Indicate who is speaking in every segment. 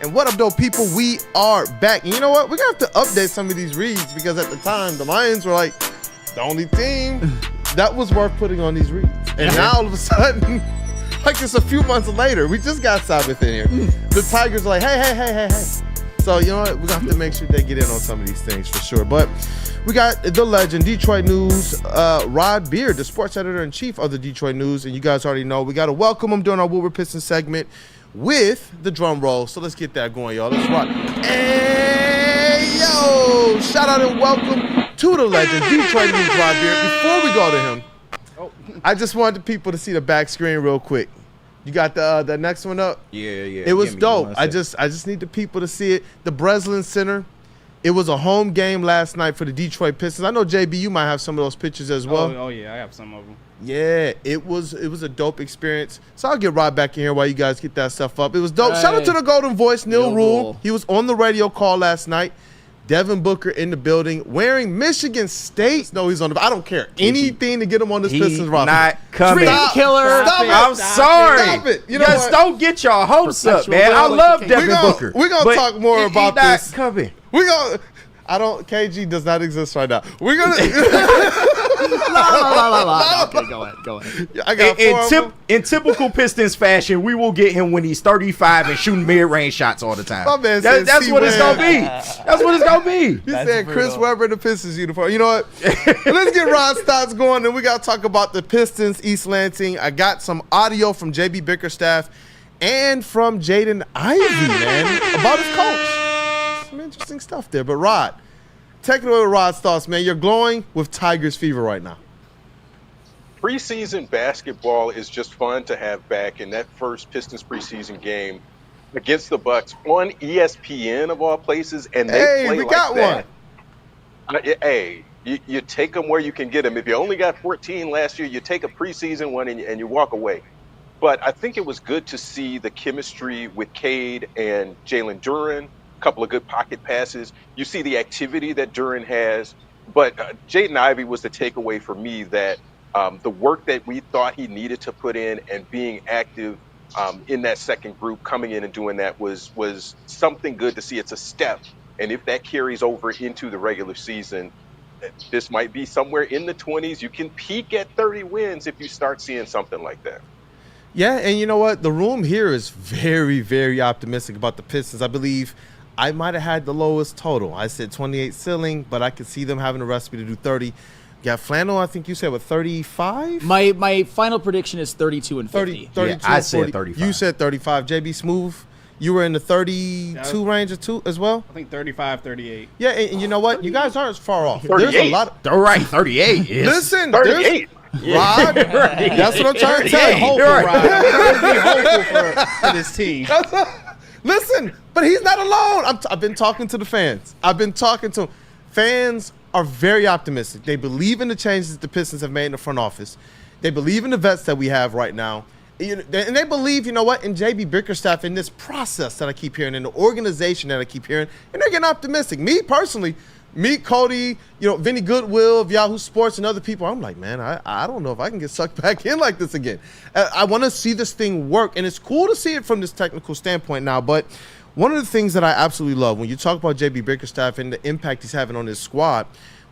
Speaker 1: And what up, though, people? We are back. And you know what? We're going to have to update some of these reads because at the time, the Lions were like the only team that was worth putting on these reads. And now, all of a sudden, like it's a few months later, we just got Sabbath in here. The Tigers are like, hey. So, you know what? We're going to have to make sure they get in on some of these things for sure. But we got the legend, Detroit News, Rod Beard, the sports editor-in-chief of the Detroit News. And you guys already know we got to welcome him during our Woodward Pistons segment with the drum roll. So let's get that going, y'all. Let's rock. Hey, yo! Shout out and welcome to the legend, Detroit News, Rod Beard. Before we go to him, I just wanted the people to see the back screen real quick. You got the next one up?
Speaker 2: Yeah.
Speaker 1: It was dope. I just need the people to see it. The Breslin Center. It was a home game last night for the Detroit Pistons. I know, JB, you might have some of those pictures as well.
Speaker 3: Oh yeah, I have some of them. Yeah,
Speaker 1: it was a dope experience. So I'll get Rod back in here while you guys get that stuff up. It was dope. Hey. Shout out to the Golden Voice, Neil Rule. He was on the radio call last night. Devin Booker in the building wearing Michigan State. No, he's on the – I don't care. Anything to get him on this Pistons roster.
Speaker 2: Not coming.
Speaker 1: Dream killer.
Speaker 2: Stop it. I'm sorry.
Speaker 1: Stop it. You know
Speaker 2: just don't get your hopes up, man. I love Devin Booker.
Speaker 1: We're going to talk more about this.
Speaker 2: Not coming.
Speaker 1: We're going to – KG does not exist right now. We're going to –
Speaker 4: Okay, go ahead.
Speaker 1: I got
Speaker 2: in typical Pistons fashion, we will get him when he's 35 and shooting mid-range shots all the time.
Speaker 1: My man
Speaker 2: that's what it's going to be. That's what it's going to be.
Speaker 1: You said Chris Webber in the Pistons uniform. You know what? Let's get Rod's thoughts going, and we got to talk about the Pistons, East Lansing. I got some audio from JB Bickerstaff and from Jaden Ivy, man, about his coach. Some interesting stuff there. But Rod, take it away with Rod's thoughts, man. You're glowing with Tigers fever right now.
Speaker 5: Preseason basketball is just fun to have back, and that first Pistons preseason game against the Bucks on ESPN of all places, and they play like that. Hey, you take them where you can get them. If you only got 14 last year, you take a preseason one and you walk away. But I think it was good to see the chemistry with Cade and Jalen Duren. A couple of good pocket passes. You see the activity that Duren has. But Jaden Ivy was the takeaway for me that the work that we thought he needed to put in and being active in that second group, coming in and doing that was something good to see. It's a step. And if that carries over into the regular season, this might be somewhere in the 20s. You can peak at 30 wins if you start seeing something like that.
Speaker 1: Yeah, and you know what? The room here is very, very optimistic about the Pistons. I believe I might have had the lowest total. I said 28 ceiling, but I could see them having a recipe to do 30. Got Flannel, I think you said, what, 35?
Speaker 4: My final prediction is 32 and 50.
Speaker 1: 32
Speaker 2: I said 35.
Speaker 1: You said 35. JB Smooth, you were in the 32 range as well?
Speaker 3: I think 35, 38.
Speaker 1: Yeah, and you know what? You guys aren't as far off.
Speaker 5: 38.
Speaker 1: There's a lot of...
Speaker 2: All right, 38 is.
Speaker 1: Listen,
Speaker 5: 38.
Speaker 1: Rod, that's what I'm trying to tell you.
Speaker 3: Hopeful, Rod. Be hopeful for this team.
Speaker 1: Listen, but he's not alone. I've been talking to the fans. I've been talking to them. Fans are very optimistic. They believe in the changes that the Pistons have made in the front office. They believe in the vets that we have right now. And they believe, you know what, in JB Bickerstaff, in this process that I keep hearing, in the organization that I keep hearing, and they're getting optimistic. Me personally, Cody, Vinny Goodwill of Yahoo Sports and other people, I'm like, man, I don't know if I can get sucked back in like this again. I want to see this thing work, and it's cool to see it from this technical standpoint now, but one of the things that I absolutely love when you talk about JB Bickerstaff and the impact he's having on his squad,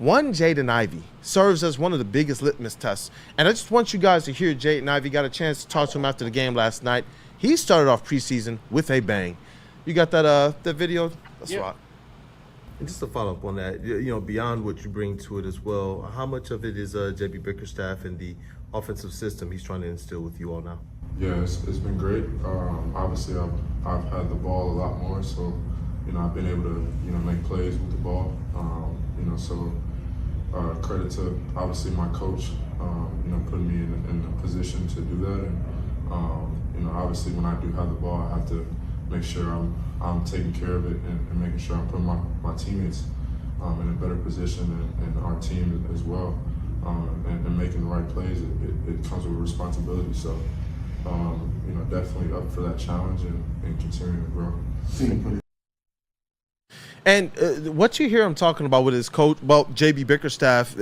Speaker 1: Jaden Ivy serves as one of the biggest litmus tests. And I just want you guys to hear Jaden Ivy. Got a chance to talk to him after the game last night. He started off preseason with a bang. You got that video? That's right. And just to follow up on that, beyond what you bring to it as well, how much of it is JB Bickerstaff and the offensive system he's trying to instill with you all now?
Speaker 6: Yeah, it's been great. Obviously, I've had the ball a lot more, so I've been able to make plays with the ball. So credit to obviously my coach, putting me in a position to do that. And obviously when I do have the ball, I have to make sure I'm taking care of it and making sure I'm putting my teammates in a better position and our team as well, and making the right plays. It comes with responsibility. So. Definitely up for that challenge and continuing to grow. And
Speaker 1: what you hear him talking about with his coach, JB Bickerstaff,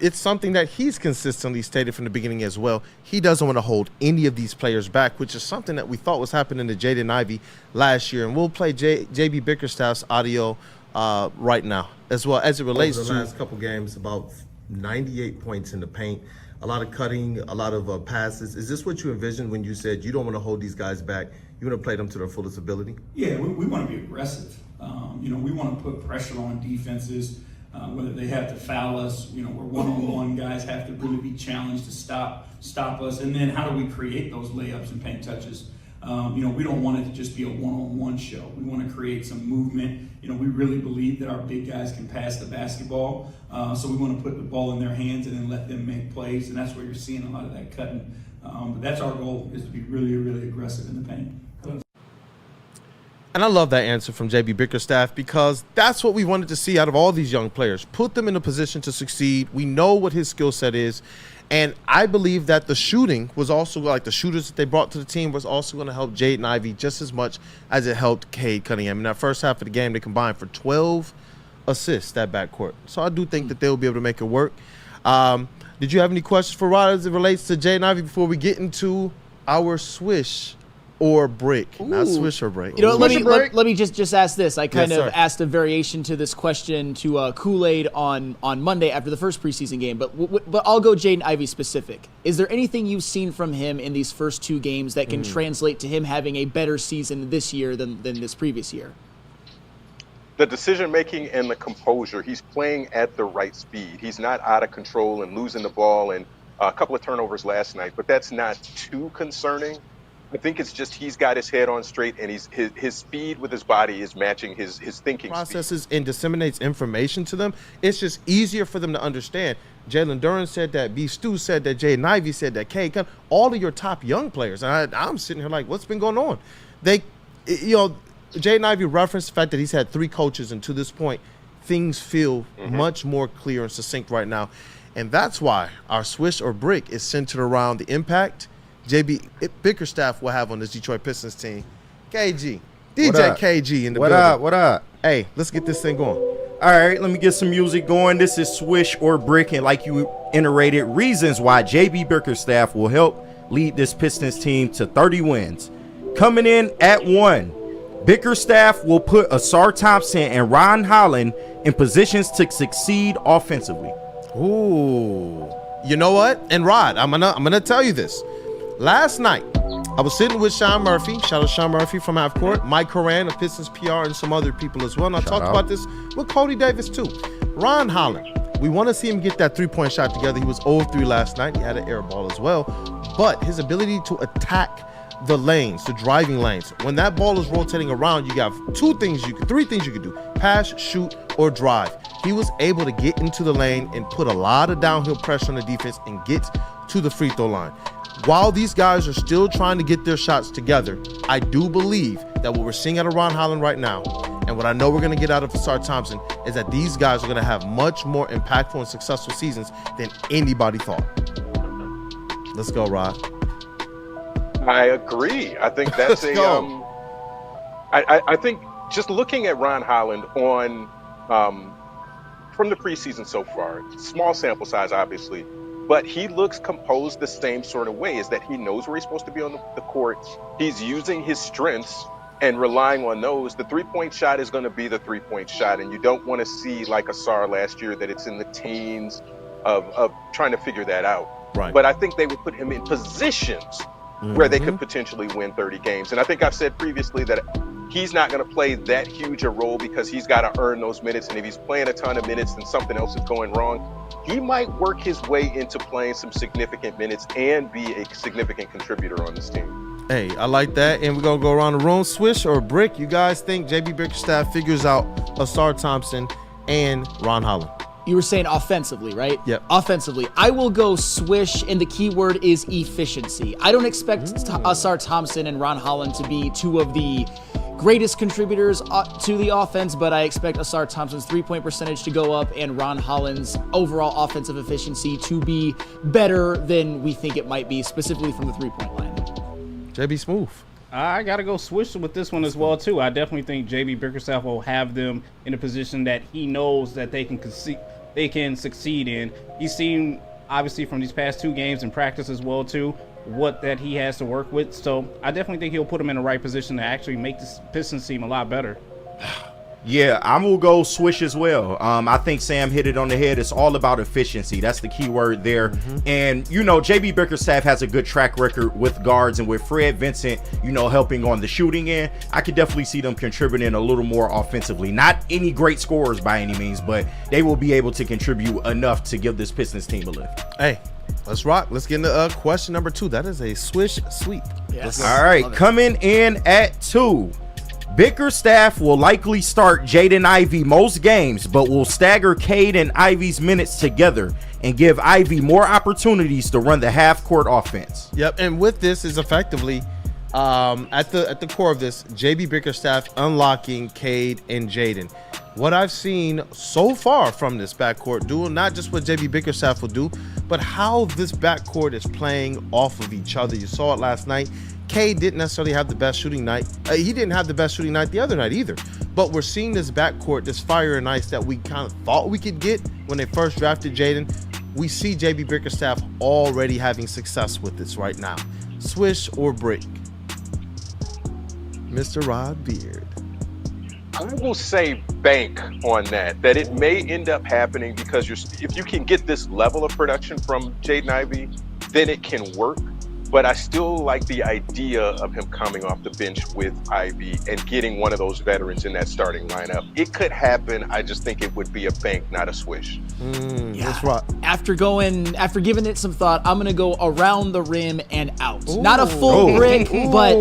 Speaker 1: it's something that he's consistently stated from the beginning as well. He doesn't want to hold any of these players back, which is something that we thought was happening to Jaden Ivy last year. And we'll play JB Bickerstaff's audio right now, as well as it relates to
Speaker 7: the last couple games, about 98 points in the paint, a lot of cutting, a lot of passes. Is this what you envisioned when you said you don't want to hold these guys back? You want to play them to their fullest ability?
Speaker 8: Yeah, we want to be aggressive. We want to put pressure on defenses, whether they have to foul us. We're one-on-one. Guys have to really be challenged to stop us. And then how do we create those layups and paint touches? We don't want it to just be a one-on-one show. We want to create some movement. We really believe that our big guys can pass the basketball. So we want to put the ball in their hands and then let them make plays. And that's where you're seeing a lot of that cutting. But that's our goal, is to be really, really aggressive in the paint.
Speaker 1: And I love that answer from JB Bickerstaff, because that's what we wanted to see out of all these young players. Put them in a position to succeed. We know what his skill set is. And I believe that the shooting was also, like the shooters that they brought to the team, was also going to help Jaden Ivy just as much as it helped Cade Cunningham. In that first half of the game, they combined for 12 assists, that backcourt. So I do think that they'll be able to make it work. Did you have any questions for Rod as it relates to Jaden Ivy before we get into our swish or break? Not swish or break.
Speaker 4: Let me just ask this. I kind of asked a variation to this question to Kool-Aid on Monday after the first preseason game, but I'll go Jaden Ivy specific. Is there anything you've seen from him in these first two games that can translate to him having a better season this year than this previous year?
Speaker 5: The decision-making and the composure. He's playing at the right speed. He's not out of control and losing the ball, and a couple of turnovers last night, but that's not too concerning. I think it's just he's got his head on straight, and his speed with his body is matching his thinking
Speaker 1: processes speed. And disseminates information to them. It's just easier for them to understand. Jalen Duren said that. B. Stu said that. Jaden Ivy said that. Cade, all of your top young players. And I'm sitting here like, what's been going on? Jaden Ivy referenced the fact that he's had 3 coaches, and to this point, things feel much more clear and succinct right now. And that's why our swish or brick is centered around the impact JB Bickerstaff will have on this Detroit Pistons team. DJ KG in the building.
Speaker 2: What up?
Speaker 1: Hey, let's get this thing going.
Speaker 2: All right, let me get some music going. This is Swish or Brick, and like you iterated, reasons why JB Bickerstaff will help lead this Pistons team to 30 wins. Coming in at 1, Bickerstaff will put Asar Thompson and Ron Holland in positions to succeed offensively.
Speaker 1: Ooh. You know what? And Rod, I'm gonna tell you this. Last night, I was sitting with Sean Murphy. Shout out Sean Murphy from Half Court, Mike Horan of Pistons PR, and some other people as well. And I talked about this with Cody Davis too. Ron Holland, we want to see him get that 3-point shot together. He was 0-3 last night. He had an air ball as well. But his ability to attack the lanes, the driving lanes, when that ball is rotating around, you got 3 things you can do: pass, shoot, or drive. He was able to get into the lane and put a lot of downhill pressure on the defense and get to the free throw line. While these guys are still trying to get their shots together, I do believe that what we're seeing out of Ron Holland right now, and what I know we're going to get out of Asar Thompson, is that these guys are going to have much more impactful and successful seasons than anybody thought. Let's go, Rod.
Speaker 5: I agree. I think that's I think just looking at Ron Holland on from the preseason so far, small sample size, obviously, but he looks composed the same sort of way, is that he knows where he's supposed to be on the court. He's using his strengths and relying on those. The 3-point shot is going to be the 3-point shot, and you don't want to see, like Asar last year, that it's in the teens of trying to figure that out.
Speaker 1: Right.
Speaker 5: But I think they would put him in positions where they could potentially win 30 games. And I think I've said previously that he's not going to play that huge a role because he's got to earn those minutes. And if he's playing a ton of minutes and something else is going wrong, he might work his way into playing some significant minutes and be a significant contributor on this team.
Speaker 1: Hey, I like that. And we're going to go around the room. Swish or brick? You guys think JB Bickerstaff figures out Asar Thompson and Ron Holland?
Speaker 4: You were saying offensively, right?
Speaker 1: Yep.
Speaker 4: Offensively. I will go swish, and the key word is efficiency. I don't expect Asar Thompson and Ron Holland to be 2 of the greatest contributors to the offense, but I expect Asar Thompson's 3-point percentage to go up and Ron Holland's overall offensive efficiency to be better than we think it might be, specifically from the 3-point line.
Speaker 1: JB Smooth.
Speaker 3: I got to go swish with this one as well, too. I definitely think JB Bickerstaff will have them in a position that he knows that they can
Speaker 9: they can succeed in. He's seen, obviously, from these past 2 games and practice as well, too, what that he has to work with. So I definitely think he'll put him in the right position to actually make this Pistons team a lot better.
Speaker 2: Yeah, I'm going to go Swish as well. I think Sam hit it on the head. It's all about efficiency. That's the key word there. And, JB Bickerstaff has a good track record with guards, and with Fred Vincent, helping on the shooting end, I could definitely see them contributing a little more offensively. Not any great scorers by any means, but they will be able to contribute enough to give this Pistons team a lift.
Speaker 1: Hey, let's rock. Let's get into question number 2. That is a Swish sweep.
Speaker 4: Yes.
Speaker 2: All right, coming in at 2. Bickerstaff will likely start Jaden Ivy most games, but will stagger Cade and Ivy's minutes together and give Ivy more opportunities to run the half-court offense.
Speaker 1: Yep, and with this is effectively, at the core of this, JB Bickerstaff unlocking Cade and Jaden. What I've seen so far from this backcourt duo, not just what JB Bickerstaff will do, but how this backcourt is playing off of each other. You saw it last night. Cade didn't necessarily have the best shooting night. He didn't have the best shooting night the other night either. But we're seeing this backcourt, this fire and ice that we kind of thought we could get when they first drafted Jaden. We see JB Bickerstaff already having success with this right now. Swish or brick? Mr. Rod Beard.
Speaker 5: I will say bank on that it may end up happening because if you can get this level of production from Jaden Ivy, then it can work. But I still like the idea of him coming off the bench with Ivy and getting one of those veterans in that starting lineup. It could happen. I just think it would be a bank, not a swish.
Speaker 1: That's right.
Speaker 4: After giving it some thought, I'm gonna go around the rim and out. Not a full brick, but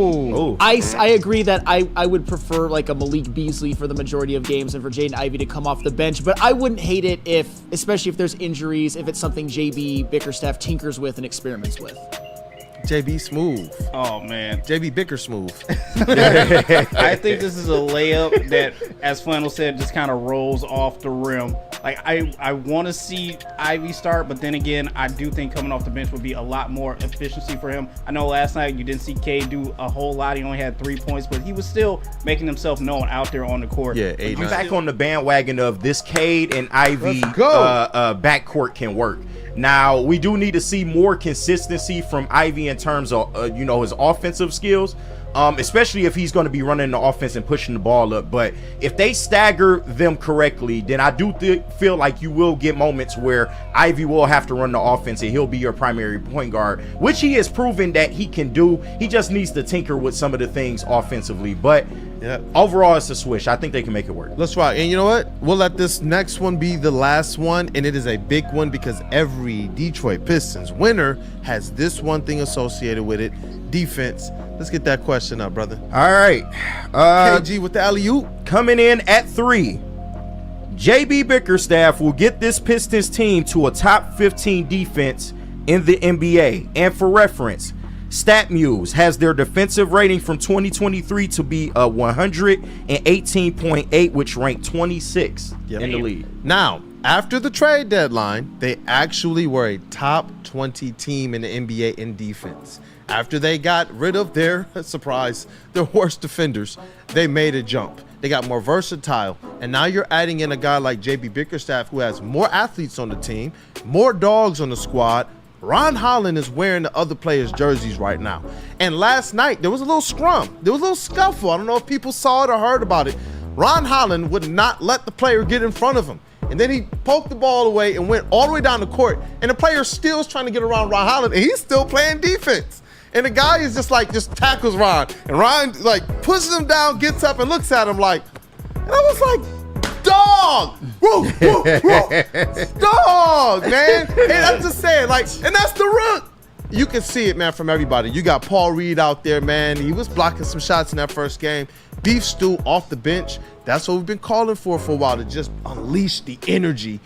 Speaker 4: I agree that I would prefer like a Malik Beasley for the majority of games and for Jaden Ivy to come off the bench. But I wouldn't hate it especially if there's injuries, if it's something JB Bickerstaff tinkers with and experiments with.
Speaker 1: JB Smooth.
Speaker 9: Oh, man.
Speaker 1: JB Bicker Smooth.
Speaker 9: I think this is a layup that, as Flannel said, just kind of rolls off the rim. Like, I want to see Ivy start, but then again, I do think coming off the bench would be a lot more efficiency for him. I know last night you didn't see Cade do a whole lot. He only had 3 points, but he was still making himself known out there on the court.
Speaker 1: Yeah,
Speaker 2: I'm back on the bandwagon of this Cade and Ivy backcourt can work. Now, we do need to see more consistency from Ivy in terms of, his offensive skills, especially if he's going to be running the offense and pushing the ball up. But if they stagger them correctly, then I do feel like you will get moments where Ivy will have to run the offense and he'll be your primary point guard, which he has proven that he can do. He just needs to tinker with some of the things offensively. But overall, it's a swish. I think they can make it work.
Speaker 1: Let's rock. And you know what? We'll let this next one be the last one, and it is a big one because every Detroit Pistons winner has this one thing associated with it: defense. Let's get that question up, brother.
Speaker 2: All right.
Speaker 1: KG with the alley-oop.
Speaker 2: Coming in at 3. JB Bickerstaff will get this Pistons team to a top 15 defense in the NBA. And for reference, StatMuse has their defensive rating from 2023 to be a 118.8, which ranked 26 in the league.
Speaker 1: Now, after the trade deadline, they actually were a top 20 team in the NBA in defense. After they got rid of their worst defenders, they made a jump. They got more versatile, and now you're adding in a guy like JB Bickerstaff who has more athletes on the team, more dogs on the squad. Ron Holland is wearing the other players' jerseys right now. And last night, there was a little scrum. There was a little scuffle. I don't know if people saw it or heard about it. Ron Holland would not let the player get in front of him. And then he poked the ball away and went all the way down the court. And the player still is trying to get around Ron Holland, and he's still playing defense. And the guy is just tackles Ron. And Ron pushes him down, gets up and looks at him and I was like, dog! Woo, woo, woo. Dog, man. And I'm just saying, and that's the root. You can see it, man, from everybody. You got Paul Reed out there, man. He was blocking some shots in that first game. Beef Stew off the bench. That's what we've been calling for a while, to just unleash the energy.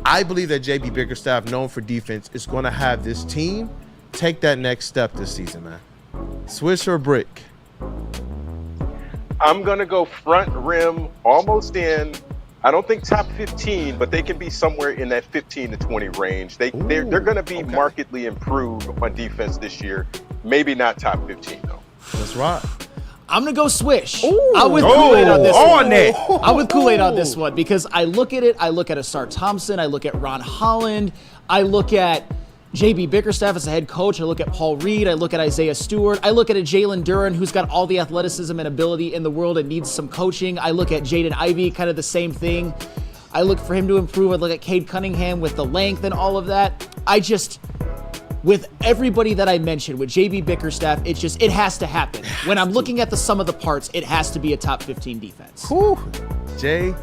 Speaker 1: I believe that JB Bickerstaff, known for defense, is going to have this team take that next step this season, man. Swish or brick?
Speaker 5: I'm going to go front rim, almost in. I don't think top 15, but they can be somewhere in that 15 to 20 range. They're going to be markedly improved on defense this year. Maybe not top 15, though.
Speaker 1: That's right.
Speaker 4: I'm gonna go Swish. I'm with Kool-Aid on this one. I'm with Kool-Aid on this one because I look at it. I look at Asar Thompson. I look at Ron Holland. I look at JB Bickerstaff as a head coach. I look at Paul Reed. I look at Isaiah Stewart. I look at a Jalen Duren who's got all the athleticism and ability in the world and needs some coaching. I look at Jaden Ivy, kind of the same thing. I look for him to improve. I look at Cade Cunningham with the length and all of that. With everybody that I mentioned, with JB Bickerstaff, it has to happen. When I'm looking at the sum of the parts, it has to be a top 15 defense.
Speaker 1: JB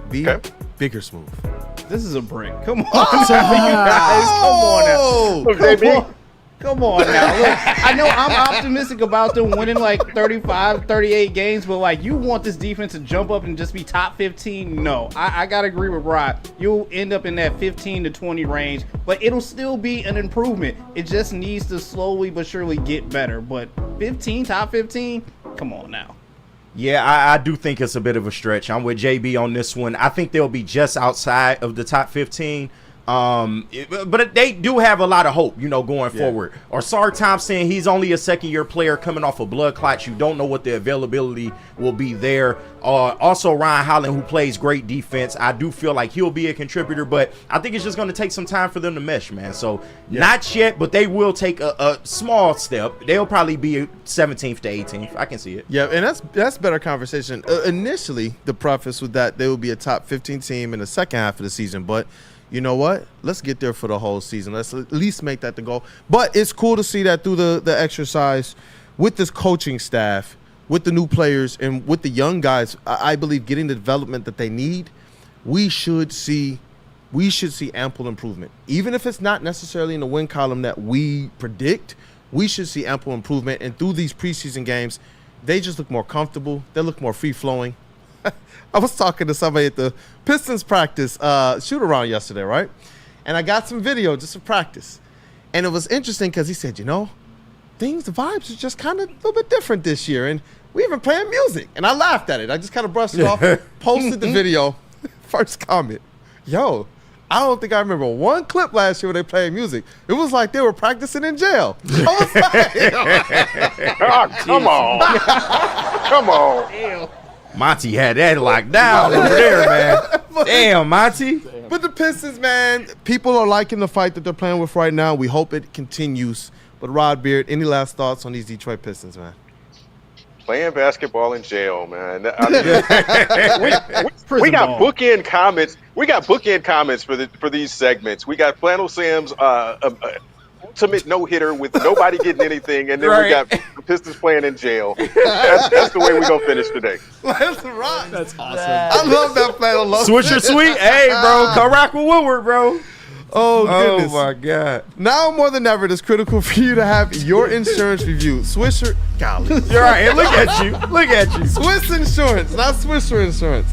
Speaker 1: Bickersmooth.
Speaker 9: This is a brick. Come on, you guys. Come on now. Come on now. Look, I know I'm optimistic about them winning like 35, 38 games, but like you want this defense to jump up and just be top 15? No. I got to agree with Rod. You'll end up in that 15 to 20 range, but it'll still be an improvement. It just needs to slowly but surely get better. But 15, top 15? Come on now.
Speaker 2: Yeah, I do think it's a bit of a stretch. I'm with JB on this one. I think they'll be just outside of the top 15. But they do have a lot of hope, going forward. Or Asar Thompson, he's only a second-year player coming off of blood clots. You don't know what the availability will be there. Also, Ron Holland, who plays great defense. I do feel like he'll be a contributor, but I think it's just going to take some time for them to mesh, man. So not yet, but they will take a small step. They'll probably be 17th to 18th. I can see it.
Speaker 1: Yeah, and that's better conversation. Initially, the preface was that they will be a top 15 team in the second half of the season, but you know what? Let's get there for the whole season. Let's at least make that the goal. But it's cool to see that through the exercise with this coaching staff, with the new players, and with the young guys, I believe getting the development that they need, we should see ample improvement. Even if it's not necessarily in the win column that we predict, we should see ample improvement. And through these preseason games, they just look more comfortable. They look more free-flowing. I was talking to somebody at the Pistons practice shoot-around yesterday, right? And I got some video just for practice. And it was interesting because he said, the vibes are just kind of a little bit different this year. And we even playing music. And I laughed at it. I just kind of brushed it off, posted the video. First comment, I don't think I remember one clip last year where they played music. It was like they were practicing in jail. I was like,
Speaker 5: come on. Come on.
Speaker 9: Ew.
Speaker 2: Monty had that locked down over there, man. Damn, Monty.
Speaker 1: But the Pistons, man, people are liking the fight that they're playing with right now. We hope it continues. But Rod Beard, any last thoughts on these Detroit Pistons, man?
Speaker 5: Playing basketball in jail, man. We got bookend comments. We got bookend comments for these segments. We got Flannel Sam's ultimate no-hitter with nobody getting anything, and then we got the Pistons playing in jail. That's the way we're going to finish today.
Speaker 1: Let's rock.
Speaker 4: That's awesome.
Speaker 1: I love that Flannel.
Speaker 2: Swisher Sweet. Hey, bro. Come rock with Woodward, bro.
Speaker 1: Oh, goodness.
Speaker 2: Oh, my God.
Speaker 1: Now more than ever, it is critical for you to have your insurance reviewed. Swisher, golly.
Speaker 2: You're right. Hey, look at you. Look at you.
Speaker 1: Swiss Insurance, not Swisher Insurance.